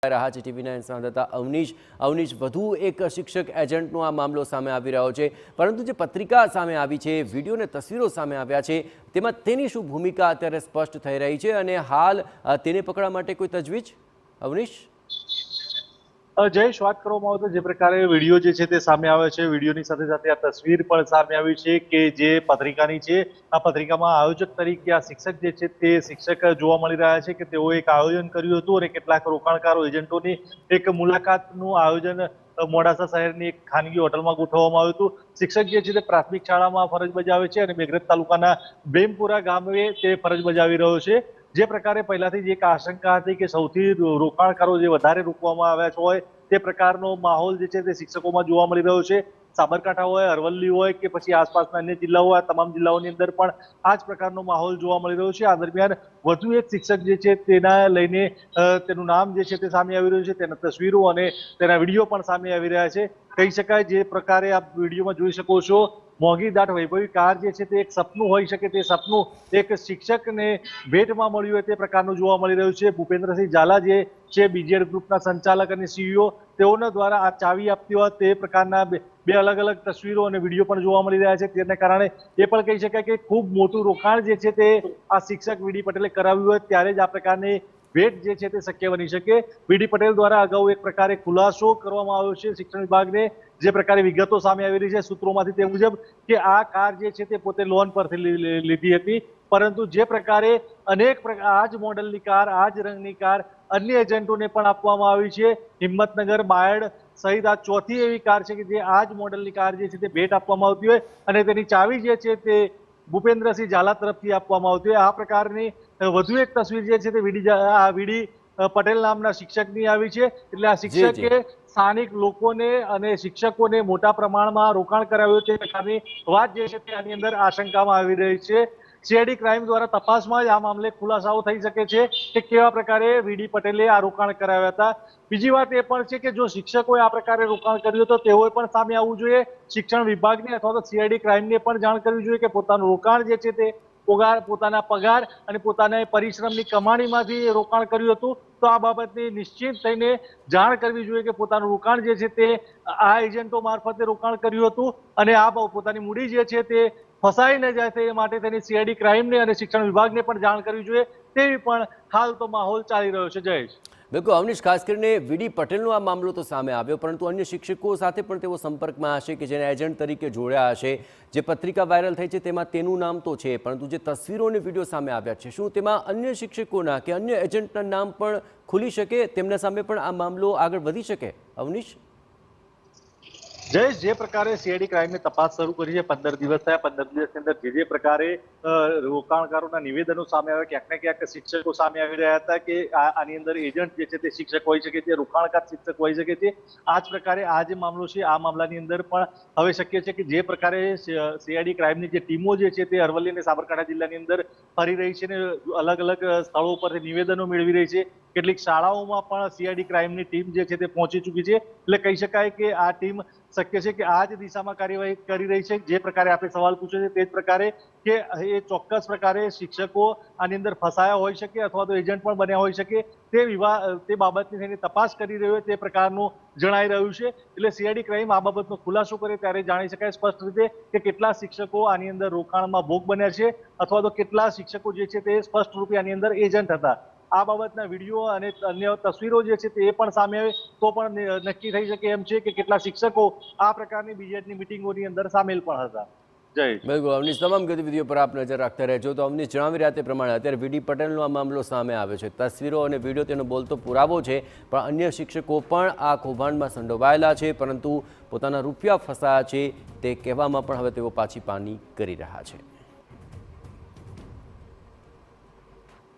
रहा है टीवी 9 संवाददाता अवनीश વધુ એક શિક્ષક એજન્ટનો આ મામલો સામે આવી રહ્યો છે, પરંતુ જે પત્રિકા સામે આવી છે, વિડીયો અને તસવીરો સામે આવ્યા છે, તેમાં તેની શું ભૂમિકા અત્યારે સ્પષ્ટ થઈ રહી છે અને હાલ તેને પકડવા માટે કોઈ તજવીજ? અવનીશ, જયેશ, વાત કરવામાં આવે તો જે પ્રકારે વિડીયો જે છે તે સામે આવે છે, વિડીયોની સાથે સાથે આ તસવીર પણ સામે આવી છે કે જે પત્રિકાની છે, આ પત્રિકામાં આયોજક તરીકે આ શિક્ષક જે છે તે શિક્ષક જોવા મળી રહ્યા છે કે તેઓએ એક આયોજન કર્યું હતું અને કેટલાક રોકાણકારો એજન્ટોની એક મુલાકાતનું આયોજન મોડાસા શહેરની એક ખાનગી હોટલમાં ગોઠવવામાં આવ્યું હતું। શિક્ષક જે છે તે પ્રાથમિક શાળામાં ફરજ બજાવે છે અને મેઘરજ તાલુકાના બેમપુરા ગામે તે ફરજ બજાવી રહ્યો છે। જે પ્રકારે પહેલાથી જ એક આશંકા હતી કે સૌથી રોકાણકારો જે વધારે રોકવામાં આવ્યા હોય તે પ્રકારનો માહોલ જે છે તે શિક્ષકોમાં જોવા મળી રહ્યો છે। સાબરકાંઠા હોય, અરવલ્લી હોય કે પછી આસપાસના અન્ય જિલ્લાઓ, આ તમામ જિલ્લાઓની અંદર પણ આ જ પ્રકારનો માહોલ જોવા મળી રહ્યો છે। આ દરમિયાન વધુ એક શિક્ષક જે છે તેના લઈને તેનું નામ જે છે તે સામે આવી રહ્યું છે, તેના તસવીરો અને તેના વિડીયો પણ સામે આવી રહ્યા છે। કહી શકાય જે પ્રકારે આપ વિડીયોમાં જોઈ શકો છો, મોંઘી દાટ વૈભવી કાર જે છે તે એક સપનું હોઈ શકે, તે સપનું એક શિક્ષકને ભેટમાં મળ્યું હોય તે પ્રકારનું જોવા મળી રહ્યું છે। ભૂપેન્દ્રસિંહ ઝાલા જે છે બીજેડ ગ્રુપના સંચાલક અને સીઈઓ, તેઓના દ્વારા આ ચાવી આપતી હોય તે પ્રકારના બે અલગ અલગ તસવીરો અને વિડીયો પણ જોવા મળી રહ્યા છે। તેને કારણે એ પણ કહી શકાય કે ખૂબ મોટું રોકાણ જે છે તે આ શિક્ષક વીડી પટેલે કરાવ્યું હોય ત્યારે જ આ પ્રકારની ભેટ જે છે તે શક્ય બની શકે। વીડી પટેલ દ્વારા અગાઉ એક પ્રકારે ખુલાસો કરવામાં આવ્યો છે શિક્ષણ વિભાગને, જે પ્રકારે વિગતો સામે આવી રહી છે સૂત્રોમાંથી તે મુજબ કે આ કાર જે છે તે પોતે લોન પરથી લીધી હતી, પરંતુ જે પ્રકારે અનેક આ જ મોડલની કાર, આ જ રંગની કાર અન્ય એજન્ટોને પણ આપવામાં આવી છે। હિંમતનગર, બાયડ સહિત આ ચોથી એવી કાર છે કે જે આ જ મોડલની કાર જે છે તે ભેટ આપવામાં આવતી હોય અને તેની ચાવી જે છે તે ભૂપેન્દ્રસિંહ ઝાલા તરફથી આપવામાં આવતી હોય। આ પ્રકારની વધુ એક તસવીર જે છે તે વીડી પટેલ નામના શિક્ષકની આવી છે। એટલે આ શિક્ષકે સ્થાનિક લોકોને અને શિક્ષકોને મોટા પ્રમાણમાં રોકાણ કરાવ્યું છે પ્રકારની વાત જે છે તે આની અંદર આશંકામાં આવી રહી છે। સીઆઈડી ક્રાઇમ દ્વારા તપાસમાં જ આ મામલે ખુલાસાઓ થઈ શકે છે કે કેવા પ્રકારે વીડી પટેલે આ રોકાણ કરાવ્યા હતા। બીજી વાત એ પણ છે કે જો શિક્ષકોએ આ પ્રકારે રોકાણ કર્યું તો તેઓએ પણ સામે આવવું જોઈએ, શિક્ષણ વિભાગને અથવા તો સીઆઈડી ક્રાઇમને પણ જાણ કરવી જોઈએ કે પોતાનું રોકાણ જે છે તે પોતાના પગાર અને પોતાના પરિશ્રમની કમાણીમાંથી રોકાણ કર્યું હતું, તો આ બાબતની નિશ્ચિત થઈને જાણ કરવી જોઈએ કે પોતાનું રોકાણ જે છે તે આ એજન્ટો મારફતે રોકાણ કર્યું હતું અને આ પોતાની મૂડી જે છે તે ફસાઈ ન જાય તે માટે તેની સીઆઈડી ક્રાઇમને અને શિક્ષણ વિભાગને પણ જાણ કરવી જોઈએ, તેવી પણ હાલ તો માહોલ ચાલી રહ્યો છે। જયેશ, બિલકુલ અવનીશ, ખાસ કરીને વીડી પટેલનો આ મામલો તો સામે આવ્યો, પરંતુ અન્ય શિક્ષકો સાથે પણ તેઓ સંપર્કમાં હશે કે જેને એજન્ટ તરીકે જોડ્યા હશે। જે પત્રિકા વાયરલ થઈ છે તેમાં તેનું નામ તો છે, પરંતુ જે તસવીરો અને વિડીયો સામે આવ્યા છે, શું તેમાં અન્ય શિક્ષકોના કે અન્ય એજન્ટના નામ પણ ખુલી શકે, તેમના સામે પણ આ મામલો આગળ વધી શકે? અવનીશ, જયેશ, જે પ્રકારે સીઆઈડી ક્રાઇમને તપાસ શરૂ કરી છે, 15 દિવસ થયા, 15 દિવસની અંદર જે પ્રકારે રોકાણકારોના નિવેદનો સામે આવ્યા, ક્યાંક ને ક્યાંક શિક્ષકો સામે આવી રહ્યા હતા કે આની અંદર એજન્ટ જે છે તે શિક્ષક હોઈ શકે છે, રોકાણકાર શિક્ષક હોઈ શકે છે। આ જ પ્રકારે આ જે મામલો છે, આ મામલાની અંદર પણ હવે શક્ય છે કે જે પ્રકારે સીઆઈડી ક્રાઇમની જે ટીમો જે છે તે અરવલ્લી અને સાબરકાંઠા જિલ્લાની અંદર ફરી રહી છે ને અલગ અલગ સ્થળો પરથી નિવેદનો મેળવી રહી છે, કેટલીક શાળાઓમાં પણ સીઆઈડી ક્રાઇમની ટીમ જે છે તે પહોંચી ચૂકી છે। એટલે કહી શકાય કે આ ટીમ શક્ય છે કે આ જ દિશામાં કાર્યવાહી કરી રહી છે। જે પ્રકારે આપણે સવાલ પૂછ્યો છે તે જ પ્રકારે કે એ ચોક્કસ પ્રકારે શિક્ષકો આની અંદર ફસાયા હોઈ શકે અથવા તો એજન્ટ પણ બન્યા હોઈ શકે, તે બાબતની થઈને તપાસ કરી રહ્યો હોય તે પ્રકારનું જણાઈ રહ્યું છે। એટલે સીઆઈડી ક્રાઇમ આ બાબતનો ખુલાસો કરે ત્યારે જાણી શકાય સ્પષ્ટ રીતે કે કેટલા શિક્ષકો આની અંદર રોકાણમાં ભોગ બન્યા છે અથવા તો કેટલા શિક્ષકો જે છે તે સ્પષ્ટ રૂપે આની અંદર એજન્ટ હતા। આ બાબતના વિડીયો અને અન્ય તસવીરો જે છે તે પણ સામે આવે તો પણ નક્કી થઈ શકે એમ છે કે કેટલા શિક્ષકો આ પ્રકારની બીજેડની મિટિંગોની અંદર સામેલ પણ હતા। બિલકુલ અવનીશ, તમામ ગતિવિધિઓ પર આપ નજર રાખતા રહેજો। તો અવનીશ જણાવી રહ્યા તે પ્રમાણે અત્યારે વીડી પટેલનો આ મામલો સામે આવ્યો છે, તસવીરો અને વિડીયો તેનો બોલતો પુરાવો છે, પણ અન્ય શિક્ષકો પણ આ કૌભાંડમાં સંડોવાયેલા છે, પરંતુ પોતાના રૂપિયા ફસાયા છે તે કહેવામાં પણ હવે તેઓ પાછી પાની કરી રહ્યા છે।